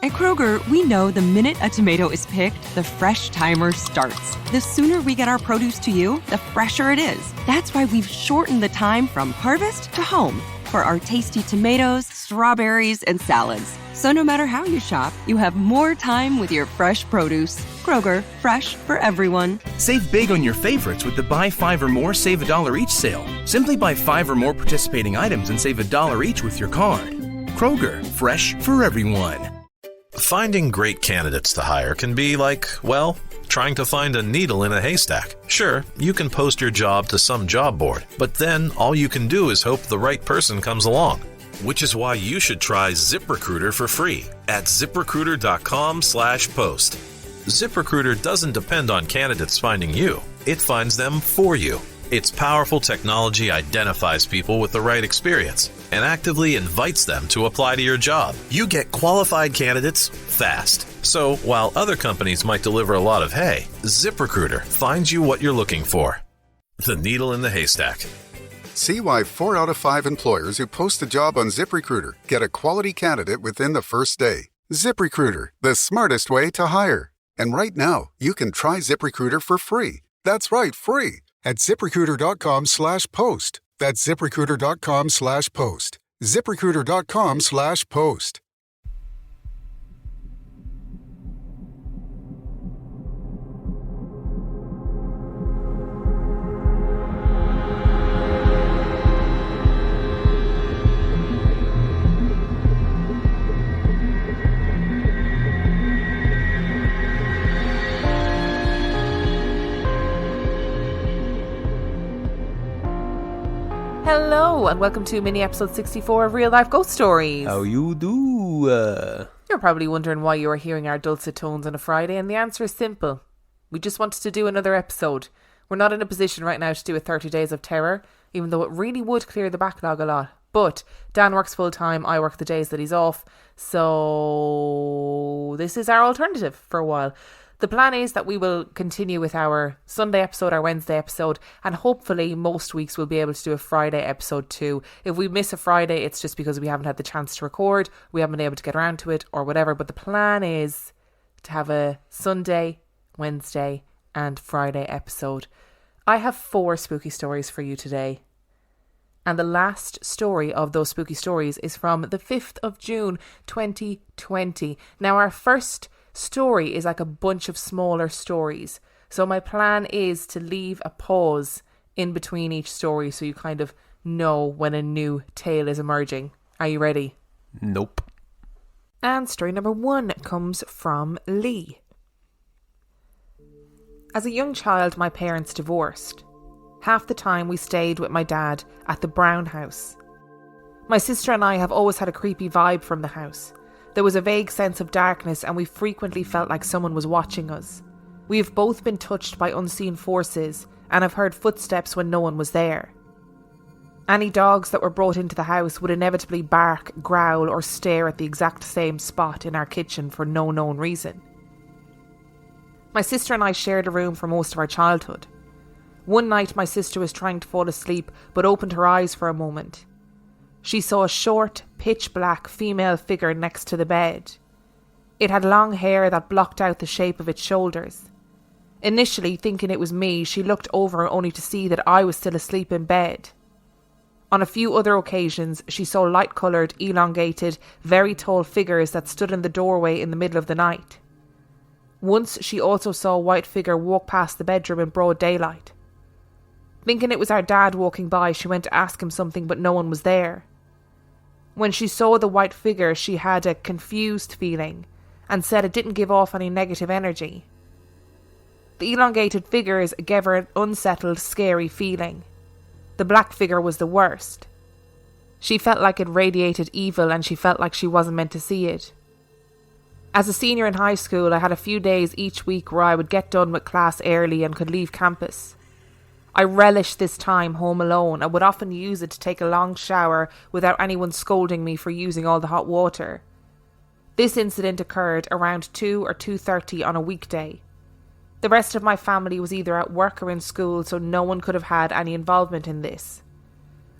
At Kroger, we know the minute a tomato is picked, the fresh timer starts. The sooner we get our produce to you, the fresher it is. That's why we've shortened the time from harvest to home for our tasty tomatoes, strawberries, and salads. So no matter how you shop, you have more time with your fresh produce. Kroger, fresh for everyone. Save big on your favorites with the Buy 5 or More, Save $1 each sale. Simply buy 5 or more participating items and save $1 each with your card. Kroger, fresh for everyone. Finding great candidates to hire can be like, well, trying to find a needle in a haystack. Sure, you can post your job to some job board, but then all you can do is hope the right person comes along. Which is why you should try ZipRecruiter for free at ZipRecruiter.com/post. ZipRecruiter doesn't depend on candidates finding you. It finds them for you. Its powerful technology identifies people with the right experience and actively invites them to apply to your job. You get qualified candidates fast. So while other companies might deliver a lot of hay, ZipRecruiter finds you what you're looking for. The needle in the haystack. See why 4 out of 5 employers who post a job on ZipRecruiter get a quality candidate within the first day. ZipRecruiter, the smartest way to hire. And right now, you can try ZipRecruiter for free. That's right, free. At ZipRecruiter.com/post. That's ZipRecruiter.com/post. ZipRecruiter.com/post. Hello, and welcome to mini episode 64 of Real Life Ghost Stories. How you do? You're probably wondering why you are hearing our dulcet tones on a Friday, and the answer is simple. We just wanted to do another episode. We're not in a position right now to do a 30 Days of Terror, even though it really would clear the backlog a lot. But Dan works full time, I work the days that he's off, so this is our alternative for a while. The plan is that we will continue with our Sunday episode, our Wednesday episode, and hopefully most weeks we'll be able to do a Friday episode too. If we miss a Friday, it's just because we haven't had the chance to record, we haven't been able to get around to it or whatever. But the plan is to have a Sunday, Wednesday and Friday episode. I have 4 spooky stories for you today. And the last story of those spooky stories is from the 5th of June 2020. Now our first story is like a bunch of smaller stories. So my plan is to leave a pause in between each story so you kind of know when a new tale is emerging. Are you ready? Nope. And story number 1 comes from Lee. As a young child, my parents divorced. Half the time we stayed with my dad at the Brown house. My sister and I have always had a creepy vibe from the house. There was a vague sense of darkness and we frequently felt like someone was watching us. We have both been touched by unseen forces and have heard footsteps when no one was there. Any dogs that were brought into the house would inevitably bark, growl or stare at the exact same spot in our kitchen for no known reason. My sister and I shared a room for most of our childhood. One night my sister was trying to fall asleep but opened her eyes for a moment. She saw a short, pitch-black female figure next to the bed. It had long hair that blocked out the shape of its shoulders. Initially, thinking it was me, she looked over only to see that I was still asleep in bed. On a few other occasions, she saw light-coloured, elongated, very tall figures that stood in the doorway in the middle of the night. Once she also saw a white figure walk past the bedroom in broad daylight. Thinking it was our dad walking by, she went to ask him something but no one was there. When she saw the white figure, she had a confused feeling and said it didn't give off any negative energy. The elongated figures gave her an unsettled, scary feeling. The black figure was the worst. She felt like it radiated evil and she felt like she wasn't meant to see it. As a senior in high school, I had a few days each week where I would get done with class early and could leave campus. I relished this time home alone and would often use it to take a long shower without anyone scolding me for using all the hot water. This incident occurred around 2 or 2:30 on a weekday. The rest of my family was either at work or in school, so no one could have had any involvement in this.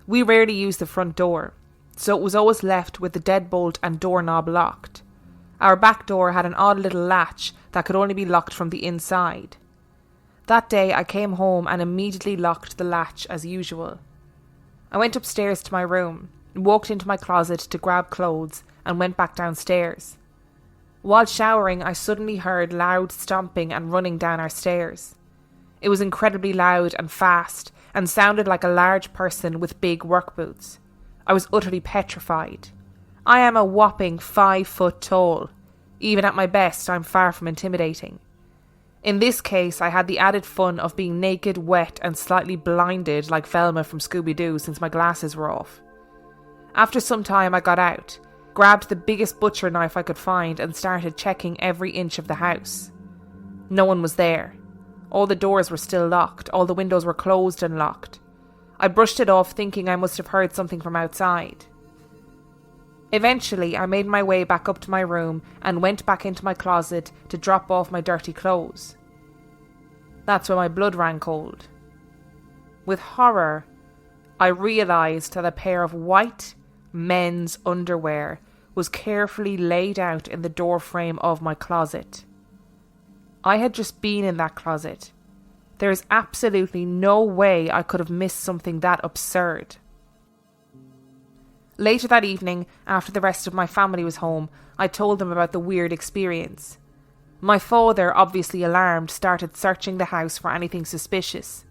We rarely used the front door, so it was always left with the deadbolt and doorknob locked. Our back door had an odd little latch that could only be locked from the inside. That day I came home and immediately locked the latch as usual. I went upstairs to my room, walked into my closet to grab clothes and went back downstairs. While showering, I suddenly heard loud stomping and running down our stairs. It was incredibly loud and fast and sounded like a large person with big work boots. I was utterly petrified. I am a whopping 5 foot tall. Even at my best, I'm far from intimidating. In this case, I had the added fun of being naked, wet and slightly blinded like Velma from Scooby-Doo since my glasses were off. After some time I got out, grabbed the biggest butcher knife I could find and started checking every inch of the house. No one was there. All the doors were still locked, all the windows were closed and locked. I brushed it off thinking I must have heard something from outside. Eventually, I made my way back up to my room and went back into my closet to drop off my dirty clothes. That's when my blood ran cold. With horror, I realised that a pair of white men's underwear was carefully laid out in the doorframe of my closet. I had just been in that closet. There is absolutely no way I could have missed something that absurd. Later that evening, after the rest of my family was home, I told them about the weird experience. My father, obviously alarmed, started searching the house for anything suspicious.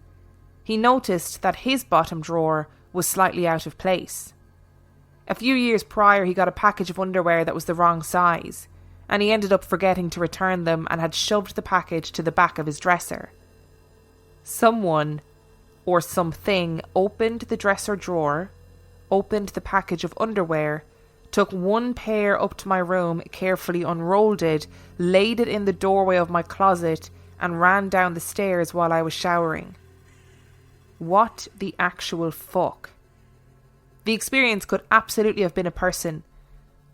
He noticed that his bottom drawer was slightly out of place. A few years prior, he got a package of underwear that was the wrong size, and he ended up forgetting to return them and had shoved the package to the back of his dresser. Someone, or something, opened the dresser drawer, opened the package of underwear, took one pair up to my room, carefully unrolled it, laid it in the doorway of my closet, and ran down the stairs while I was showering. What the actual fuck? The experience could absolutely have been a person,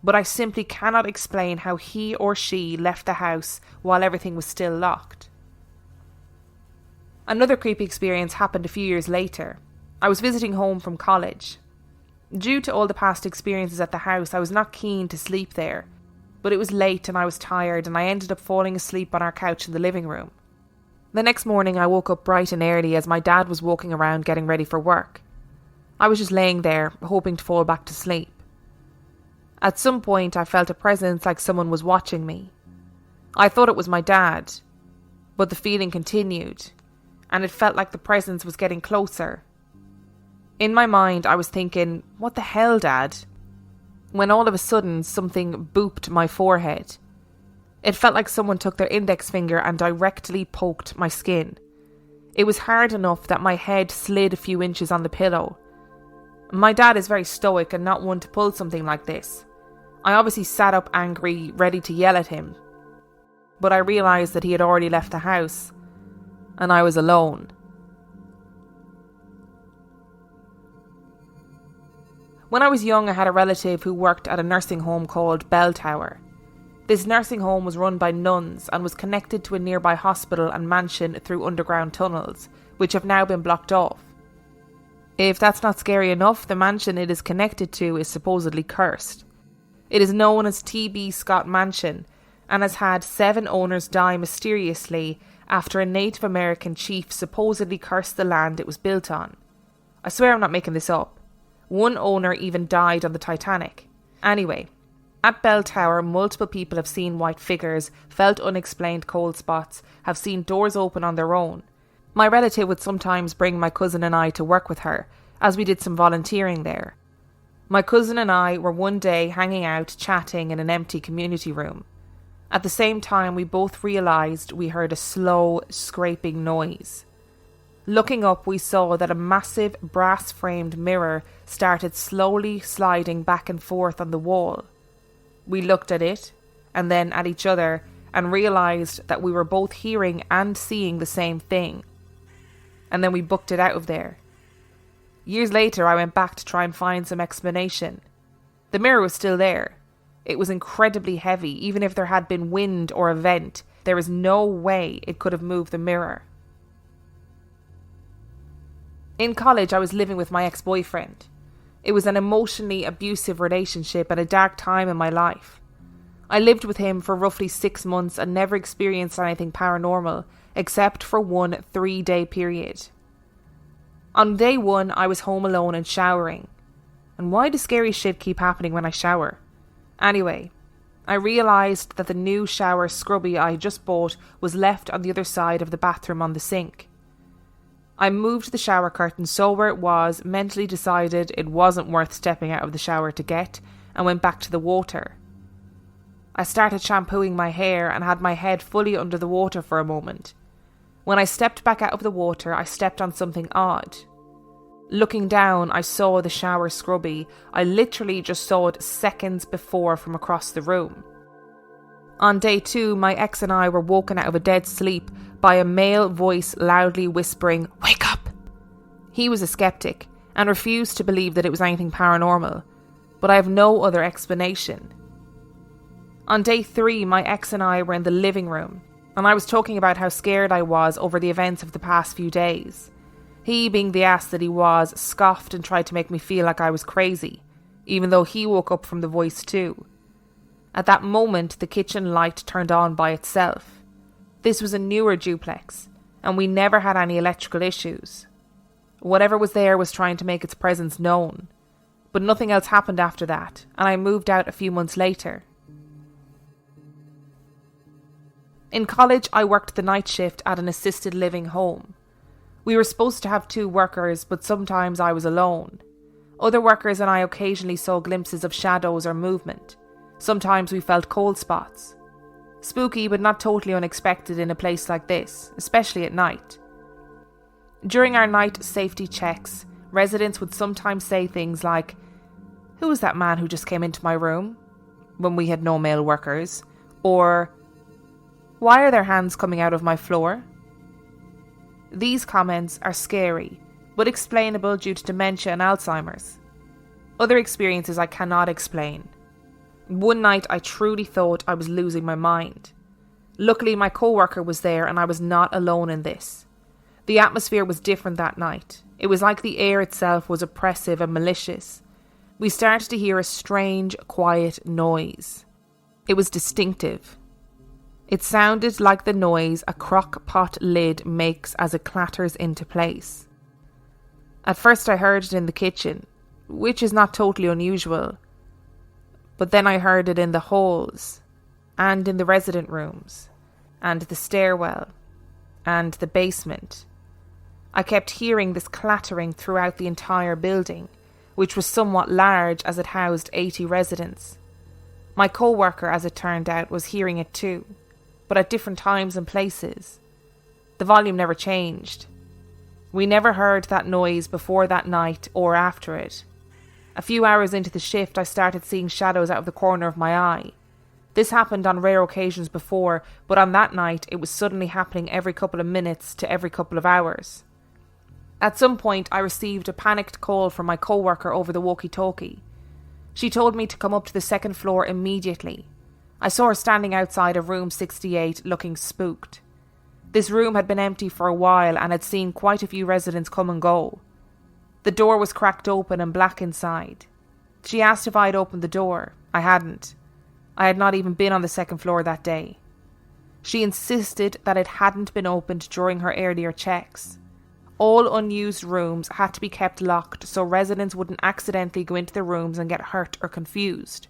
but I simply cannot explain how he or she left the house while everything was still locked. Another creepy experience happened a few years later. I was visiting home from college. Due to all the past experiences at the house, I was not keen to sleep there, but it was late and I was tired and I ended up falling asleep on our couch in the living room. The next morning I woke up bright and early as my dad was walking around getting ready for work. I was just laying there, hoping to fall back to sleep. At some point I felt a presence like someone was watching me. I thought it was my dad, but the feeling continued, and it felt like the presence was getting closer. In my mind, I was thinking, what the hell, Dad? When all of a sudden, something booped my forehead. It felt like someone took their index finger and directly poked my skin. It was hard enough that my head slid a few inches on the pillow. My dad is very stoic and not one to pull something like this. I obviously sat up angry, ready to yell at him. But I realised that he had already left the house, and I was alone. When I was young, I had a relative who worked at a nursing home called Bell Tower. This nursing home was run by nuns and was connected to a nearby hospital and mansion through underground tunnels, which have now been blocked off. If that's not scary enough, the mansion it is connected to is supposedly cursed. It is known as T.B. Scott Mansion and has had 7 owners die mysteriously after a Native American chief supposedly cursed the land it was built on. I swear I'm not making this up. One owner even died on the Titanic. Anyway, at Bell Tower, multiple people have seen white figures, felt unexplained cold spots, have seen doors open on their own. My relative would sometimes bring my cousin and I to work with her, as we did some volunteering there. My cousin and I were one day hanging out, chatting in an empty community room. At the same time, we both realised we heard a slow, scraping noise. Looking up, we saw that a massive brass-framed mirror started slowly sliding back and forth on the wall. We looked at it, and then at each other, and realised that we were both hearing and seeing the same thing. And then we booked it out of there. Years later, I went back to try and find some explanation. The mirror was still there. It was incredibly heavy. Even if there had been wind or a vent, there is no way it could have moved the mirror. In college, I was living with my ex-boyfriend. It was an emotionally abusive relationship and a dark time in my life. I lived with him for roughly 6 months and never experienced anything paranormal, except for one 3-day period. On day 1, I was home alone and showering. And why does scary shit keep happening when I shower? Anyway, I realised that the new shower scrubby I had just bought was left on the other side of the bathroom on the sink. I moved the shower curtain so where it was, mentally decided it wasn't worth stepping out of the shower to get, and went back to the water. I started shampooing my hair and had my head fully under the water for a moment. When I stepped back out of the water, I stepped on something odd. Looking down, I saw the shower scrubby. I literally just saw it seconds before from across the room. On day 2, my ex and I were woken out of a dead sleep by a male voice loudly whispering, "Wake up!" He was a skeptic and refused to believe that it was anything paranormal, but I have no other explanation. On day 3, my ex and I were in the living room, and I was talking about how scared I was over the events of the past few days. He, being the ass that he was, scoffed and tried to make me feel like I was crazy, even though he woke up from the voice too. At that moment, the kitchen light turned on by itself. This was a newer duplex, and we never had any electrical issues. Whatever was there was trying to make its presence known, but nothing else happened after that, and I moved out a few months later. In college, I worked the night shift at an assisted living home. We were supposed to have 2 workers, but sometimes I was alone. Other workers and I occasionally saw glimpses of shadows or movement. Sometimes we felt cold spots. Spooky, but not totally unexpected in a place like this, especially at night. During our night safety checks, residents would sometimes say things like, "Who was that man who just came into my room?" when we had no male workers, or, "Why are there hands coming out of my floor?" These comments are scary, but explainable due to dementia and Alzheimer's. Other experiences I cannot explain. One night I truly thought I was losing my mind. Luckily my co-worker was there and I was not alone in this. The atmosphere was different that night. It was like the air itself was oppressive and malicious. We started to hear a strange, quiet noise. It was distinctive. It sounded like the noise a crock pot lid makes as it clatters into place. At first I heard it in the kitchen, which is not totally unusual. But then I heard it in the halls, and in the resident rooms, and the stairwell, and the basement. I kept hearing this clattering throughout the entire building, which was somewhat large as it housed 80 residents. My co-worker, as it turned out, was hearing it too, but at different times and places. The volume never changed. We never heard that noise before that night or after it. A few hours into the shift, I started seeing shadows out of the corner of my eye. This happened on rare occasions before, but on that night it was suddenly happening every couple of minutes to every couple of hours. At some point, I received a panicked call from my co-worker over the walkie-talkie. She told me to come up to the second floor immediately. I saw her standing outside of room 68 looking spooked. This room had been empty for a while and had seen quite a few residents come and go. The door was cracked open and black inside. She asked if I had opened the door. I hadn't. I had not even been on the second floor that day. She insisted that it hadn't been opened during her earlier checks. All unused rooms had to be kept locked so residents wouldn't accidentally go into the rooms and get hurt or confused.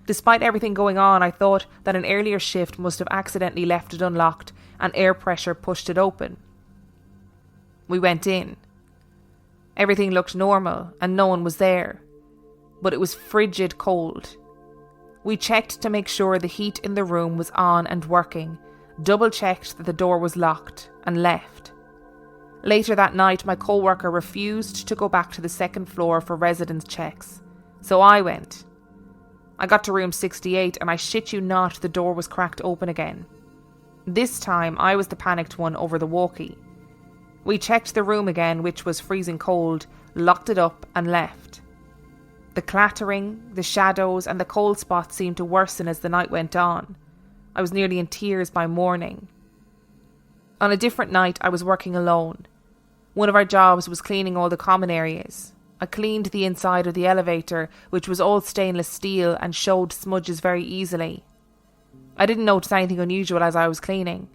Despite everything going on, I thought that an earlier shift must have accidentally left it unlocked and air pressure pushed it open. We went in. Everything looked normal and no one was there, but it was frigid cold. We checked to make sure the heat in the room was on and working, double-checked that the door was locked, and left. Later that night, my co-worker refused to go back to the second floor for residence checks, so I went. I got to room 68 and I shit you not, the door was cracked open again. This time I was the panicked one over the walkie. We checked the room again, which was freezing cold, locked it up and left. The clattering, the shadows and the cold spots seemed to worsen as the night went on. I was nearly in tears by morning. On a different night I was working alone. One of our jobs was cleaning all the common areas. I cleaned the inside of the elevator, which was all stainless steel and showed smudges very easily. I didn't notice anything unusual as I was cleaning.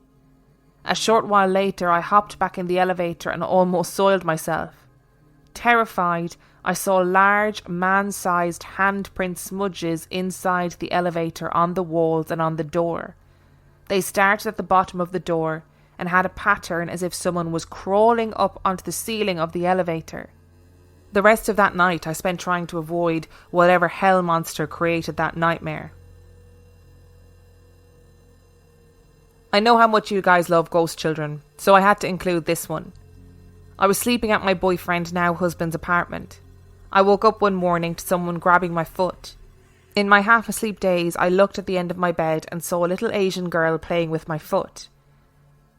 A short while later, I hopped back in the elevator and almost soiled myself. Terrified, I saw large, man-sized handprint smudges inside the elevator on the walls and on the door. They started at the bottom of the door and had a pattern as if someone was crawling up onto the ceiling of the elevator. The rest of that night I spent trying to avoid whatever hell monster created that nightmare. I know how much you guys love ghost children, so I had to include this one. I was sleeping at my boyfriend, now husband's, apartment. I woke up one morning to someone grabbing my foot. In my half-asleep daze, I looked at the end of my bed and saw a little Asian girl playing with my foot.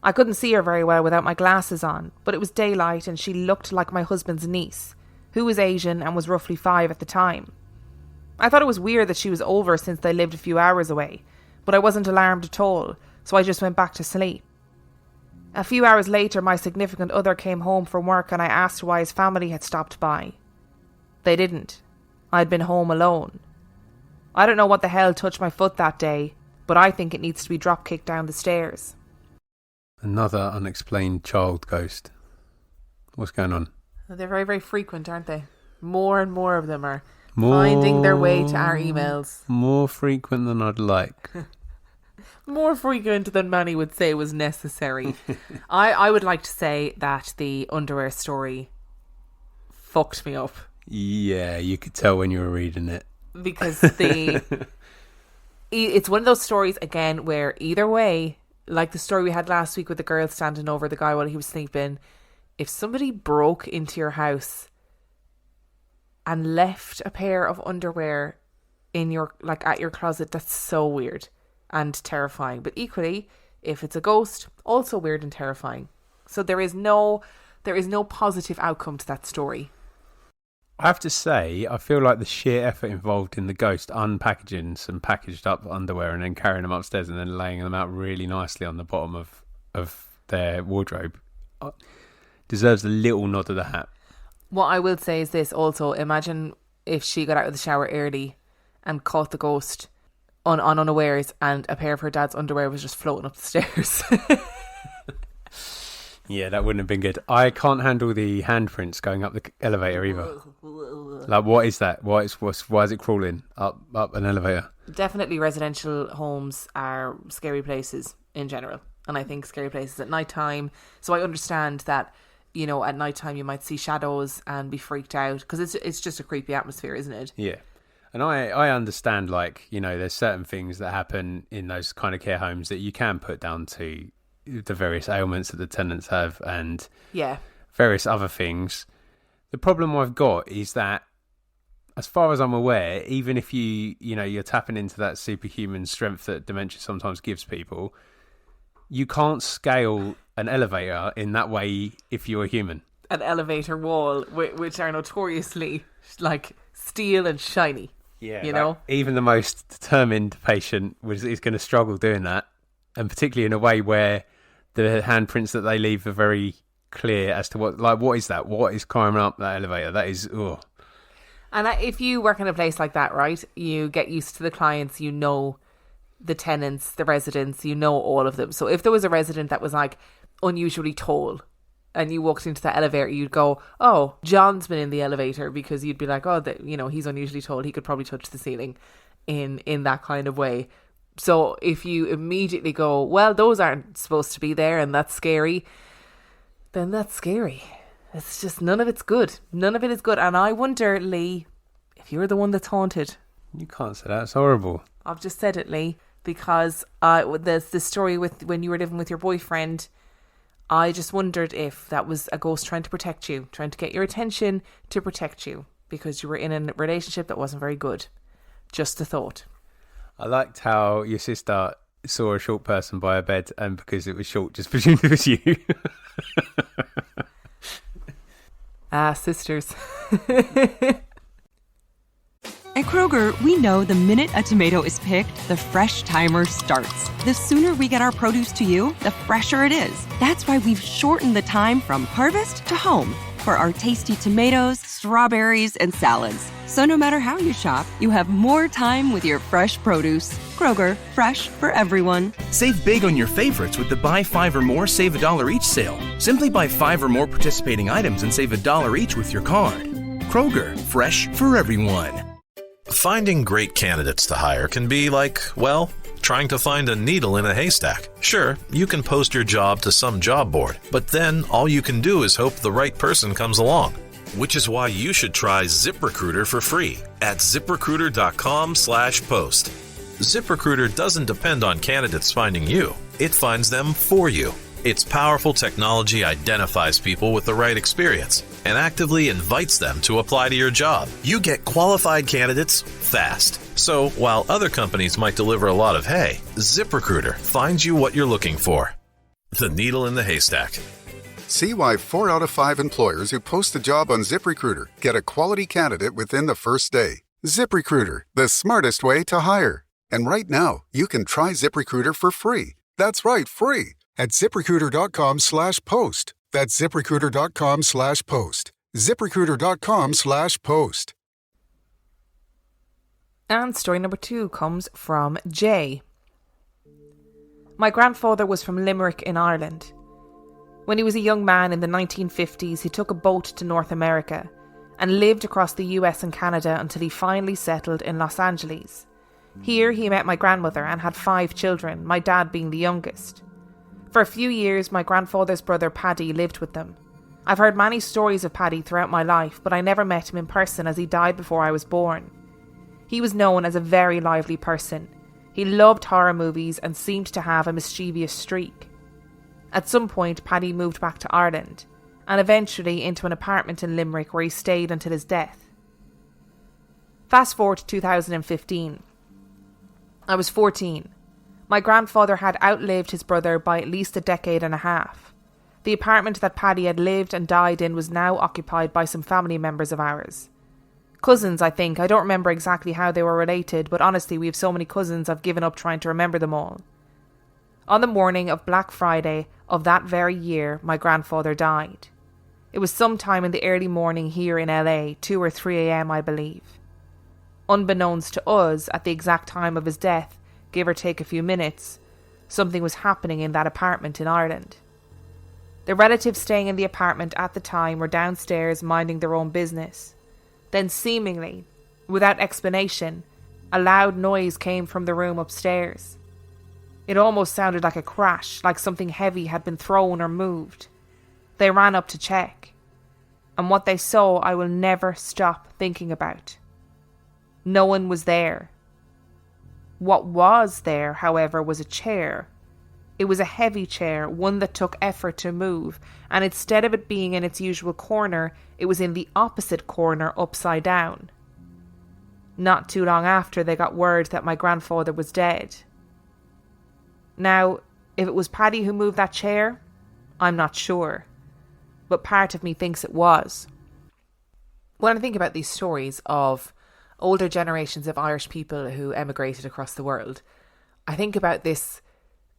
I couldn't see her very well without my glasses on, but it was daylight and she looked like my husband's niece, who was Asian and was roughly 5 at the time. I thought it was weird that she was over since they lived a few hours away, but I wasn't alarmed at all, so I just went back to sleep. A few hours later, my significant other came home from work and I asked why his family had stopped by. They didn't. I'd been home alone. I don't know what the hell touched my foot that day, but I think it needs to be drop-kicked down the stairs. Another unexplained child ghost. What's going on? They're very, very frequent, aren't they? More and more of them are finding their way to our emails. More frequent than I'd like. More frequent than many would say was necessary. I would like to say that the underwear story fucked me up. Yeah, you could tell when you were reading it. Because it's one of those stories, again, where either way, like the story we had last week with the girl standing over the guy while he was sleeping, if somebody broke into your house and left a pair of underwear in your, like, at your closet, that's so weird and terrifying. But equally, if it's a ghost, also weird and terrifying. So there is no positive outcome to that story. I have to say, I feel like the sheer effort involved in the ghost unpackaging some packaged up underwear and then carrying them upstairs and then laying them out really nicely on the bottom of their wardrobe deserves a little nod of the hat. What I will say is this also, imagine if she got out of the shower early and caught the ghost on unawares and a pair of her dad's underwear was just floating up the stairs. Yeah, that wouldn't have been good. I can't handle the handprints going up the elevator either. Like, what is that? Why is it crawling up an elevator? Definitely residential homes are scary places in general. And I think scary places at night time. So I understand that, you know, at night time you might see shadows and be freaked out because it's just a creepy atmosphere, isn't it? Yeah. And I understand, like, you know, there's certain things that happen in those kind of care homes that you can put down to the various ailments that the tenants have and various other things. The problem I've got is that, as far as I'm aware, even if you're tapping into that superhuman strength that dementia sometimes gives people, you can't scale an elevator in that way if you're a human. An elevator wall, which are notoriously like steel and shiny. Yeah, you know, even the most determined patient is going to struggle doing that, and particularly in a way where the handprints that they leave are very clear as to what is that? What is climbing up that elevator? That is, ugh. And if you work in a place like that, right, you get used to the clients, you know the tenants, the residents, you know all of them. So if there was a resident that was like unusually tall and you walked into that elevator, you'd go, oh, John's been in the elevator, because you'd be like, oh, he's unusually tall. He could probably touch the ceiling in that kind of way. So if you immediately go, well, those aren't supposed to be there and that's scary, then that's scary. It's just, none of it's good. None of it is good. And I wonder, Lee, if you're the one that's haunted. You can't say that. It's horrible. I've just said it, Lee, because there's the story with when you were living with your boyfriend. I just wondered if that was a ghost trying to protect you, trying to get your attention to protect you because you were in a relationship that wasn't very good. Just a thought. I liked how your sister saw a short person by her bed, and because it was short, just presumed it was you. Sisters. At Kroger, we know the minute a tomato is picked, the fresh timer starts. The sooner we get our produce to you, the fresher it is. That's why we've shortened the time from harvest to home for our tasty tomatoes, strawberries, and salads. So no matter how you shop, you have more time with your fresh produce. Kroger, fresh for everyone. Save big on your favorites with the Buy 5 or More Save $1 each sale. Simply buy 5 or more participating items and save $1 each with your card. Kroger, fresh for everyone. Finding great candidates to hire can be like, well, trying to find a needle in a haystack. Sure, you can post your job to some job board, but then all you can do is hope the right person comes along. Which is why you should try ZipRecruiter for free at ZipRecruiter.com/post. ZipRecruiter doesn't depend on candidates finding you. It finds them for you. Its powerful technology identifies people with the right experience and actively invites them to apply to your job. You get qualified candidates fast. So while other companies might deliver a lot of hay, ZipRecruiter finds you what you're looking for. The needle in the haystack. See why 4 out of 5 employers who post a job on ZipRecruiter get a quality candidate within the first day. ZipRecruiter, the smartest way to hire. And right now, you can try ZipRecruiter for free. That's right, free. At ZipRecruiter.com/post. That's ZipRecruiter.com/post. ZipRecruiter.com/post. And story number 2 comes from Jay. My grandfather was from Limerick in Ireland. When he was a young man in the 1950s, he took a boat to North America and lived across the US and Canada until he finally settled in Los Angeles. Here he met my grandmother and had 5 children, my dad being the youngest. For a few years, my grandfather's brother Paddy lived with them. I've heard many stories of Paddy throughout my life, but I never met him in person as he died before I was born. He was known as a very lively person. He loved horror movies and seemed to have a mischievous streak. At some point, Paddy moved back to Ireland, and eventually into an apartment in Limerick where he stayed until his death. Fast forward to 2015. I was 14. My grandfather had outlived his brother by at least a decade and a half. The apartment that Paddy had lived and died in was now occupied by some family members of ours. Cousins, I think. I don't remember exactly how they were related, but honestly, we have so many cousins I've given up trying to remember them all. On the morning of Black Friday of that very year, my grandfather died. It was sometime in the early morning here in LA, 2 or 3 a.m. I believe. Unbeknownst to us, at the exact time of his death, give or take a few minutes, something was happening in that apartment in Ireland. The relatives staying in the apartment at the time were downstairs minding their own business. Then seemingly, without explanation, a loud noise came from the room upstairs. It almost sounded like a crash, like something heavy had been thrown or moved. They ran up to check. And what they saw I will never stop thinking about. No one was there. What was there, however, was a chair. It was a heavy chair, one that took effort to move, and instead of it being in its usual corner, it was in the opposite corner, upside down. Not too long after, they got word that my grandfather was dead. Now, if it was Paddy who moved that chair, I'm not sure. But part of me thinks it was. When I think about these stories of older generations of Irish people who emigrated across the world, I think about this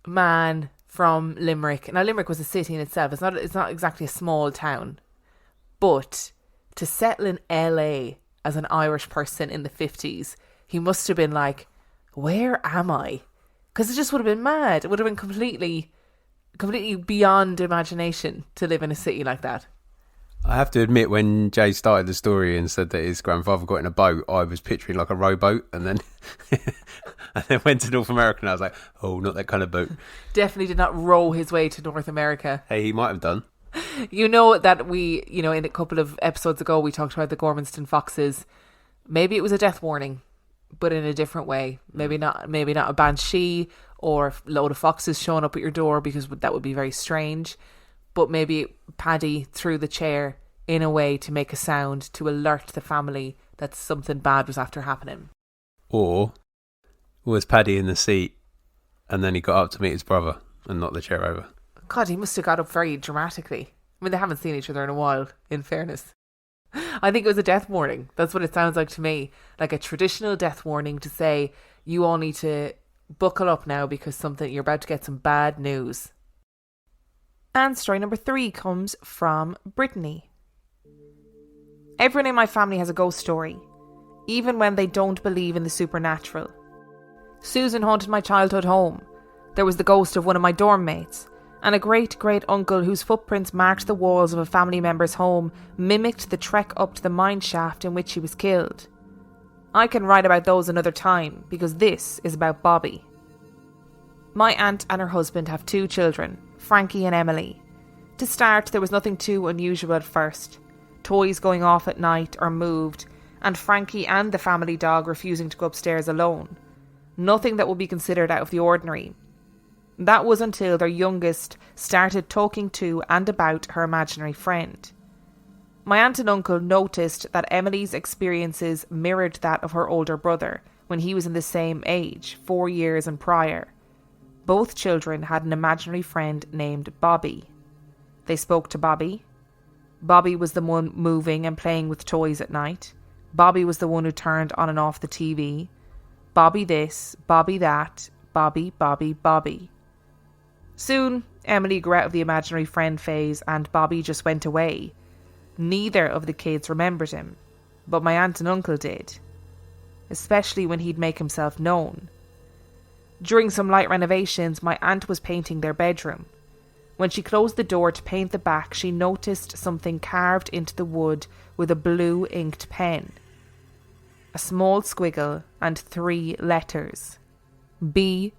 man from Limerick. Now, Limerick was a city in itself. It's not exactly a small town. But to settle in LA as an Irish person in the 50s, he must have been like, where am I? Because it just would have been mad. It would have been completely beyond imagination to live in a city like that. I have to admit, when Jay started the story and said that his grandfather got in a boat, I was picturing like a rowboat, and then and then went to North America, and I was like, oh, not that kind of boat. Definitely did not row his way to North America. Hey, he might have done. You know that in a couple of episodes ago, we talked about the Gormanston foxes. Maybe it was a death warning, but in a different way. Maybe not a banshee or a load of foxes showing up at your door, because that would be very strange. But maybe Paddy threw the chair in a way to make a sound to alert the family that something bad was after happening. Or was Paddy in the seat and then he got up to meet his brother and knocked the chair over? God, he must have got up very dramatically. I mean, they haven't seen each other in a while, in fairness. I think it was a death warning. That's what it sounds like to me. Like a traditional death warning to say, you all need to buckle up now because you're about to get some bad news. And story number 3 comes from Brittany. Everyone in my family has a ghost story. even when they don't believe in the supernatural. Susan haunted my childhood home. There was the ghost of one of my dorm mates, and a great-great-uncle whose footprints marked the walls of a family member's home mimicked the trek up to the mine shaft in which he was killed. I can write about those another time, because this is about Bobby. My aunt and her husband have 2 children, Frankie and Emily. To start, there was nothing too unusual at first. Toys going off at night or moved, and Frankie and the family dog refusing to go upstairs alone. Nothing that would be considered out of the ordinary. That was until their youngest started talking to and about her imaginary friend. My aunt and uncle noticed that Emily's experiences mirrored that of her older brother when he was in the same age, 4 years and prior. Both children had an imaginary friend named Bobby. They spoke to Bobby. Bobby was the one moving and playing with toys at night. Bobby was the one who turned on and off the TV. Bobby this, Bobby that, Bobby, Bobby, Bobby. Soon, Emily grew out of the imaginary friend phase and Bobby just went away. Neither of the kids remembered him, but my aunt and uncle did, especially when he'd make himself known. During some light renovations, my aunt was painting their bedroom. When she closed the door to paint the back, she noticed something carved into the wood with a blue inked pen. A small squiggle and 3 letters. B-O-B.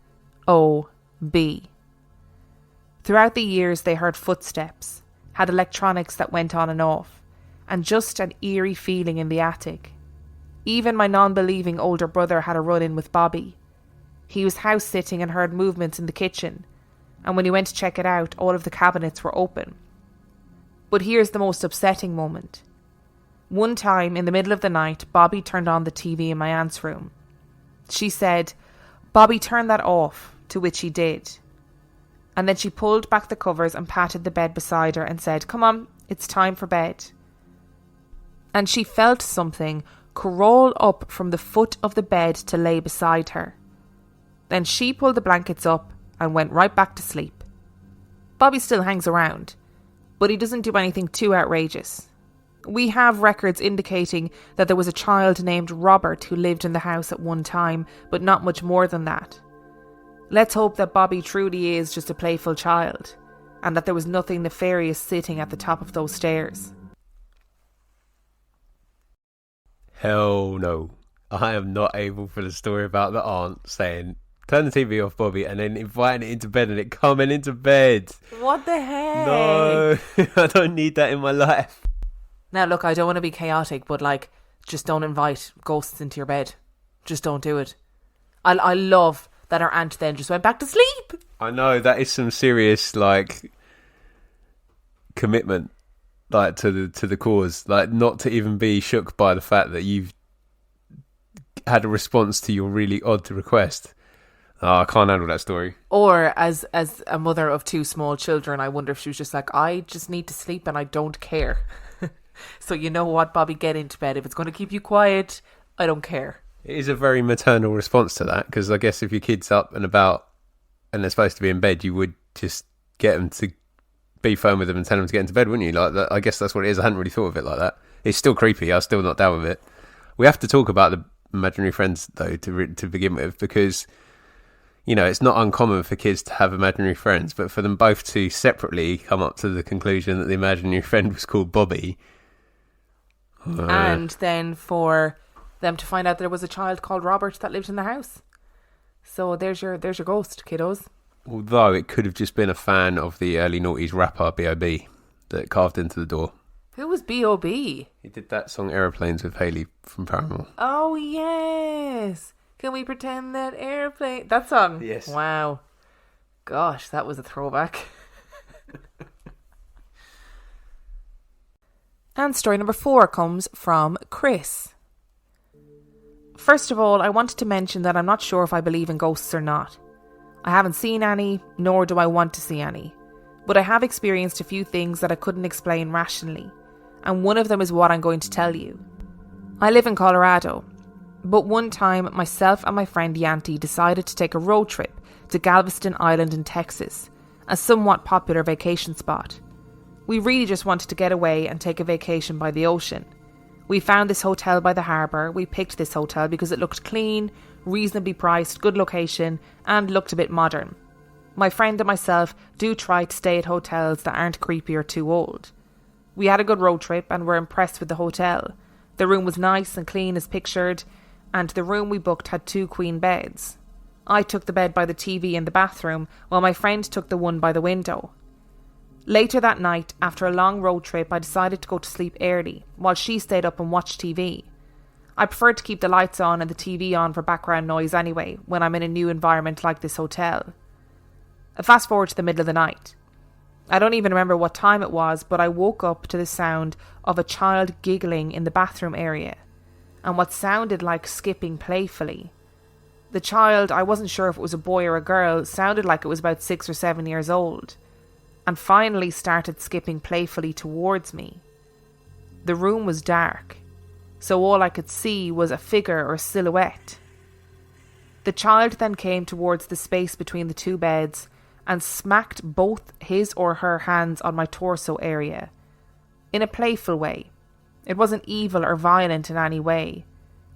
Throughout the years they heard footsteps, had electronics that went on and off, and just an eerie feeling in the attic. Even my non-believing older brother had a run-in with Bobby. He was house-sitting and heard movements in the kitchen, and when he went to check it out, all of the cabinets were open. But here's the most upsetting moment. One time, in the middle of the night, Bobby turned on the TV in my aunt's room. She said, "Bobby, turn that off," to which he did. And then she pulled back the covers and patted the bed beside her and said, "Come on, it's time for bed." And she felt something crawl up from the foot of the bed to lay beside her. Then she pulled the blankets up and went right back to sleep. Bobby still hangs around, but he doesn't do anything too outrageous. We have records indicating that there was a child named Robert who lived in the house at one time, but not much more than that. Let's hope that Bobby truly is just a playful child, and that there was nothing nefarious sitting at the top of those stairs. Hell no. I am not able for the story about the aunt saying, "Turn the TV off, Bobby," and then inviting it into bed and it coming into bed. What the heck? No, I don't need that in my life. Now look, I don't want to be chaotic, but just don't invite ghosts into your bed. Just don't do it. I love that our aunt then just went back to sleep. I know, that is some serious commitment to the cause, not to even be shook by the fact that you've had a response to your really odd request. Oh, I can't handle that story. Or as a mother of 2 small children, I wonder if she was just like, I just need to sleep and I don't care. So you know what, Bobby, get into bed. If it's going to keep you quiet, I don't care. It is a very maternal response to that, because I guess if your kid's up and about and they're supposed to be in bed, you would just get them to be firm with them and tell them to get into bed, wouldn't you? That, I guess that's what it is. I hadn't really thought of it like that. It's still creepy. I'm still not down with it. We have to talk about the imaginary friends, though, to begin with, because, it's not uncommon for kids to have imaginary friends, but for them both to separately come up to the conclusion that the imaginary friend was called Bobby. And then for them to find out there was a child called Robert that lived in the house. So there's your ghost, kiddos. Although it could have just been a fan of the early noughties rapper B.O.B. that carved into the door. Who was B.O.B.? He did that song Aeroplanes with Hayley from Paramore. Oh, yes. Can we pretend that airplane... That song? Yes. Wow. Gosh, that was a throwback. And story number 4 comes from Chris. First of all, I wanted to mention that I'm not sure if I believe in ghosts or not. I haven't seen any, nor do I want to see any. But I have experienced a few things that I couldn't explain rationally, and one of them is what I'm going to tell you. I live in Colorado, but one time myself and my friend Yanti decided to take a road trip to Galveston Island in Texas, a somewhat popular vacation spot. We really just wanted to get away and take a vacation by the ocean. We found this hotel by the harbour. We picked this hotel because it looked clean, reasonably priced, good location, and looked a bit modern. My friend and myself do try to stay at hotels that aren't creepy or too old. We had a good road trip and were impressed with the hotel. The room was nice and clean as pictured, and the room we booked had 2 queen beds. I took the bed by the TV in the bathroom, while my friend took the one by the window. Later that night, after a long road trip, I decided to go to sleep early, while she stayed up and watched TV. I prefer to keep the lights on and the TV on for background noise anyway, when I'm in a new environment like this hotel. Fast forward to the middle of the night. I don't even remember what time it was, but I woke up to the sound of a child giggling in the bathroom area, and what sounded like skipping playfully. The child, I wasn't sure if it was a boy or a girl, sounded like it was about 6 or 7 years old, and finally started skipping playfully towards me. The room was dark, so all I could see was a figure or silhouette. The child then came towards the space between the 2 beds and smacked both his or her hands on my torso area, in a playful way. It wasn't evil or violent in any way,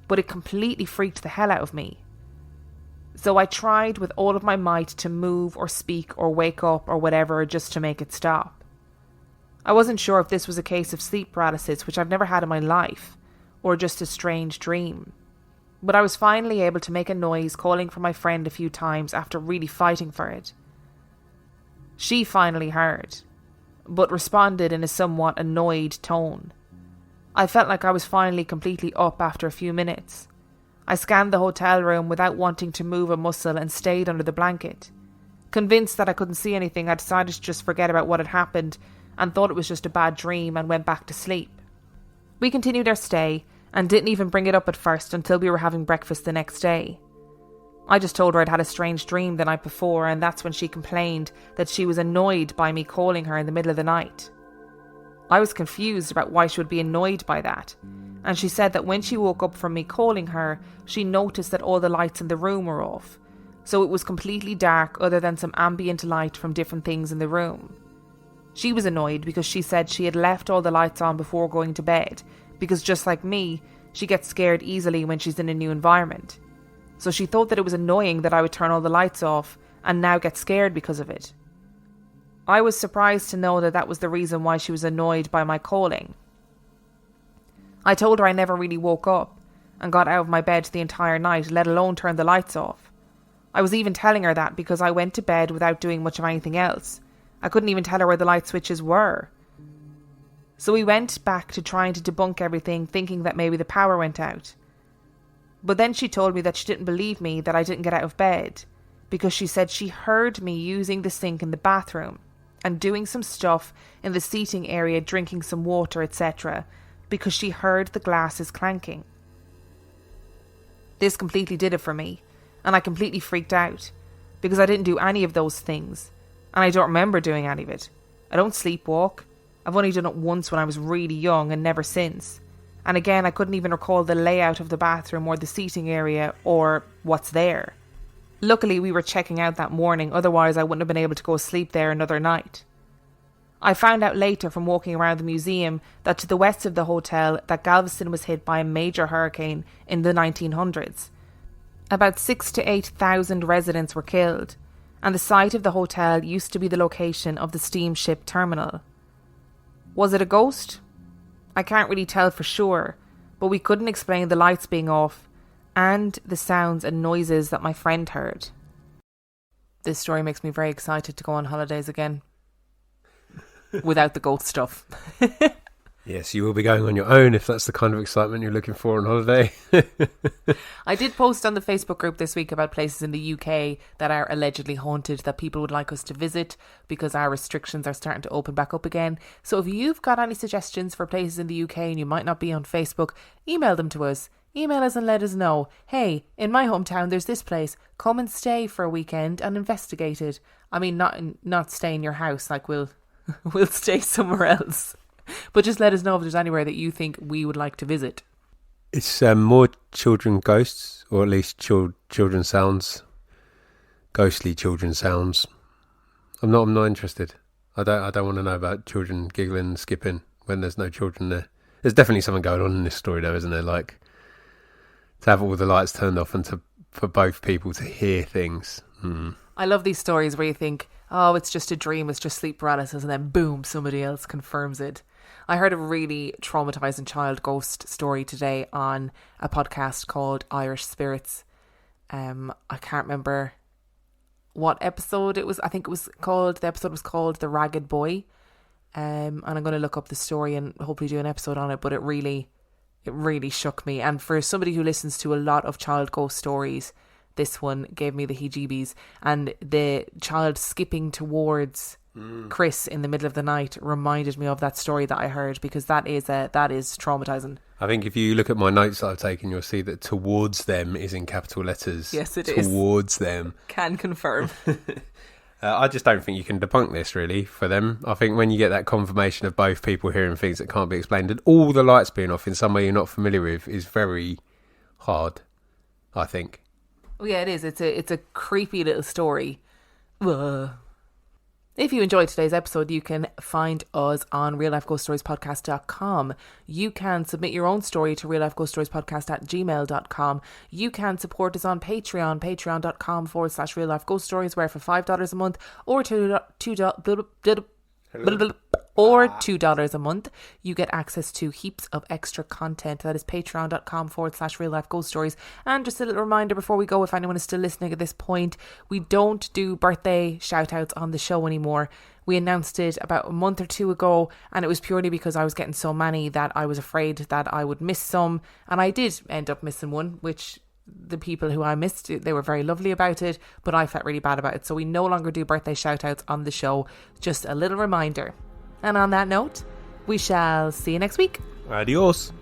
but it completely freaked the hell out of me. So I tried with all of my might to move or speak or wake up or whatever just to make it stop. I wasn't sure if this was a case of sleep paralysis, which I've never had in my life, or just a strange dream. But I was finally able to make a noise, calling for my friend a few times after really fighting for it. She finally heard, but responded in a somewhat annoyed tone. I felt like I was finally completely up after a few minutes. I scanned the hotel room without wanting to move a muscle and stayed under the blanket. Convinced that I couldn't see anything, I decided to just forget about what had happened and thought it was just a bad dream and went back to sleep. We continued our stay and didn't even bring it up at first until we were having breakfast the next day. I just told her I'd had a strange dream the night before, and that's when she complained that she was annoyed by me calling her in the middle of the night. I was confused about why she would be annoyed by that, and she said that when she woke up from me calling her, she noticed that all the lights in the room were off, so it was completely dark other than some ambient light from different things in the room. She was annoyed because she said she had left all the lights on before going to bed, because just like me, she gets scared easily when she's in a new environment. So she thought that it was annoying that I would turn all the lights off and now get scared because of it. I was surprised to know that that was the reason why she was annoyed by my calling. I told her I never really woke up and got out of my bed the entire night, let alone turn the lights off. I was even telling her that because I went to bed without doing much of anything else. I couldn't even tell her where the light switches were. So we went back to trying to debunk everything, thinking that maybe the power went out. But then she told me that she didn't believe me that I didn't get out of bed, because she said she heard me using the sink in the bathroom and doing some stuff in the seating area, drinking some water, etc., because she heard the glasses clanking. This completely did it for me, and I completely freaked out, because I didn't do any of those things, and I don't remember doing any of it. I don't sleepwalk. I've only done it once when I was really young and never since. And again, I couldn't even recall the layout of the bathroom or the seating area or what's there. Luckily, we were checking out that morning, otherwise I wouldn't have been able to go sleep there another night. I found out later from walking around the museum that to the west of the hotel that Galveston was hit by a major hurricane in the 1900s. About 6,000 to 8,000 residents were killed, and the site of the hotel used to be the location of the steamship terminal. Was it a ghost? I can't really tell for sure, but we couldn't explain the lights being off and the sounds and noises that my friend heard. This story makes me very excited to go on holidays again. Without the ghost stuff. Yes, you will be going on your own if that's the kind of excitement you're looking for on holiday. I did post on the Facebook group this week about places in the UK that are allegedly haunted that people would like us to visit because our restrictions are starting to open back up again. So if you've got any suggestions for places in the UK and you might not be on Facebook, email them to us. Email us and let us know. Hey, in my hometown there's this place. Come and stay for a weekend and investigate it. I mean, not stay in your house, like we'll stay somewhere else. But just let us know if there's anywhere that you think we would like to visit. It's more children ghosts, or at least children sounds, ghostly children sounds. I'm not interested. I don't want to know about children giggling and skipping when there's no children there. There's definitely something going on in this story, though, isn't there? Like, to have all the lights turned off and for both people to hear things. I love these stories where you think, oh, it's just a dream, it's just sleep paralysis, and then boom, somebody else confirms it. I heard a really traumatizing child ghost story today on a podcast called Irish Spirits. I can't remember what episode it was. I think the episode was called The Ragged Boy. And I'm going to look up the story and hopefully do an episode on it, but it really shook me. And for somebody who listens to a lot of child ghost stories, this one gave me the heebie-jeebies. And the child skipping towards Chris in the middle of the night reminded me of that story that I heard, because that is traumatizing. I think if you look at my notes that I've taken, you'll see that towards them is in capital letters. Yes, it is. Towards them. Can confirm. I just don't think you can debunk this, really, for them. I think when you get that confirmation of both people hearing things that can't be explained and all the lights being off in some way you're not familiar with is very hard, I think. Well, yeah, it is. It's a creepy little story. Ugh. If you enjoyed today's episode, you can find us on reallifeghoststoriespodcast.com. You can submit your own story to reallifeghoststoriespodcast@gmail.com. You can support us on Patreon, patreon.com/reallifeghoststories, where for $5 a month or $2 a month, you get access to heaps of extra content. That is patreon.com/reallifeghoststories. And just a little reminder before we go, if anyone is still listening at this point, we don't do birthday shout outs on the show anymore. We announced it about a month or two ago, and it was purely because I was getting so many that I was afraid that I would miss some, and I did end up missing one, which the people who I missed, they were very lovely about it, but I felt really bad about it. So we no longer do birthday shout outs on the show. Just a little reminder. And on that note, we shall see you next week. Adios.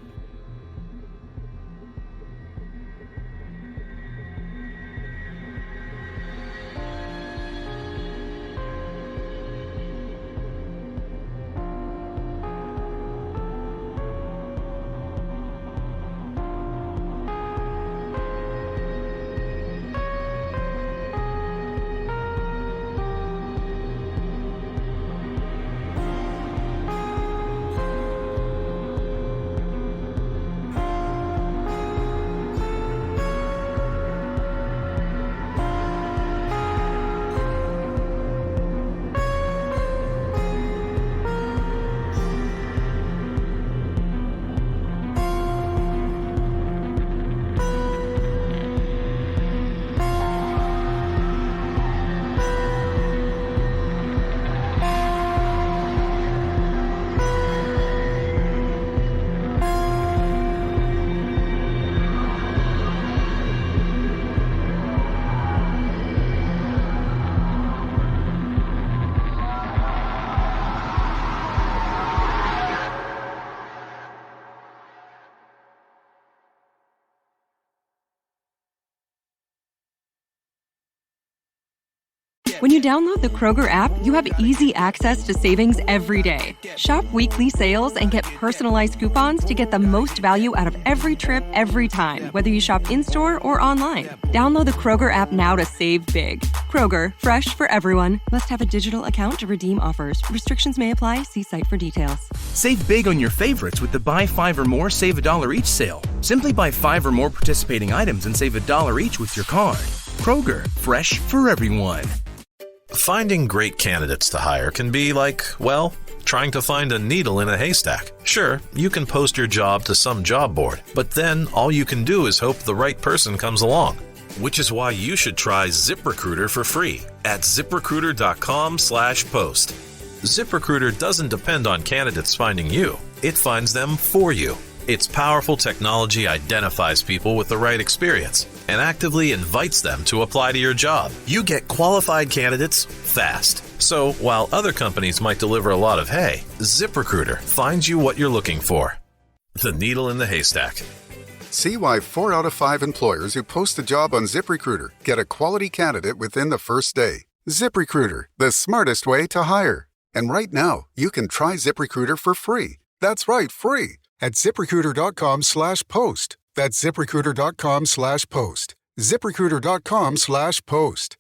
When you download the Kroger app, you have easy access to savings every day. Shop weekly sales and get personalized coupons to get the most value out of every trip, every time, whether you shop in-store or online. Download the Kroger app now to save big. Kroger, fresh for everyone. Must have a digital account to redeem offers. Restrictions may apply. See site for details. Save big on your favorites with the Buy 5 or More Save $1 each sale. Simply buy 5 or more participating items and save $1 each with your card. Kroger, fresh for everyone. Finding great candidates to hire can be like, well, trying to find a needle in a haystack. Sure, you can post your job to some job board, but then all you can do is hope the right person comes along. Which is why you should try ZipRecruiter for free at ZipRecruiter.com/post. ZipRecruiter doesn't depend on candidates finding you. It finds them for you. Its powerful technology identifies people with the right experience and actively invites them to apply to your job. You get qualified candidates fast. So while other companies might deliver a lot of hay, ZipRecruiter finds you what you're looking for. The needle in the haystack. See why 4 out of 5 employers who post a job on ZipRecruiter get a quality candidate within the first day. ZipRecruiter, the smartest way to hire. And right now, you can try ZipRecruiter for free. That's right, free. At ZipRecruiter.com/post. That's ZipRecruiter.com/post. ZipRecruiter.com/post.